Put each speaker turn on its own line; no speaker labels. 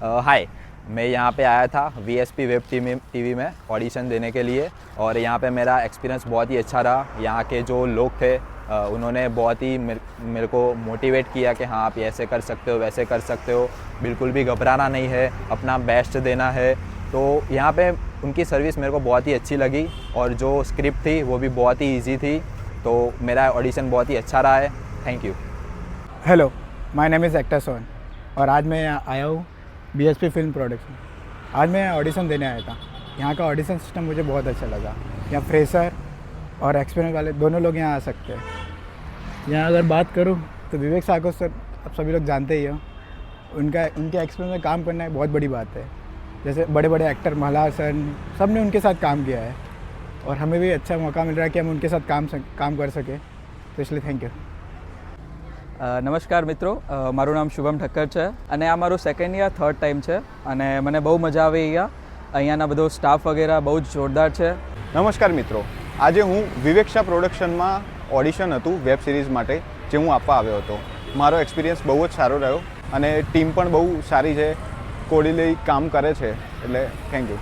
हाय, मैं यहाँ पे आया था वीएसपी वेब टीवी में ऑडिशन देने के लिए और यहाँ पे मेरा एक्सपीरियंस बहुत ही अच्छा रहा। यहाँ के जो लोग थे उन्होंने बहुत ही मेरे को मोटिवेट किया कि हाँ आप ऐसे कर सकते हो, वैसे कर सकते हो, बिल्कुल भी घबराना नहीं है, अपना बेस्ट देना है। तो यहाँ पे उनकी सर्विस मेरे को बहुत ही अच्छी लगी और जो स्क्रिप्ट थी वो भी बहुत ही ईजी थी। तो मेरा ऑडिशन बहुत ही अच्छा रहा है। Thank you.
Hello, my name is actor Sohan और आज मैं यहाँ आया हूँ बीएसपी फिल्म प्रोडक्शन। आज मैं ऑडिशन देने आया था। यहाँ का ऑडिशन सिस्टम मुझे बहुत अच्छा लगा। यहाँ फ्रेशर और एक्सपीरियंस वाले दोनों लोग यहाँ आ सकते हैं। यहाँ अगर बात करूँ तो विवेक सागर सर आप सभी लोग जानते ही हो, उनके एक्सपीरियंस में काम करना एक बहुत बड़ी बात है। जैसे बड़े बड़े एक्टर मल्हार सर, सब ने उनके साथ काम किया है और हमें भी अच्छा मौका मिल रहा है कि हम उनके साथ काम कर सकें, तो इसलिए थैंक यू।
નમસ્કાર મિત્રો, મારું નામ શુભમ ઠક્કર છે અને આ મારું સેકન્ડ યા થર્ડ ટાઈમ છે અને મને બહુ મજા આવી અહીંયાના બધો સ્ટાફ વગેરે બહુ જ જોરદાર છે।
નમસ્કાર મિત્રો, આજે હું વિવેક્ષા પ્રોડક્શનમાં ઓડિશન હતું વેબ સિરીઝ માટે જે હું આપવા આવ્યો હતો। મારો એક્સપિરિયન્સ બહુ જ સારો રહ્યો અને ટીમ પણ બહુ સારી છે, કોર્ડિનેટલી કામ કરે છે, એટલે થેન્ક યુ।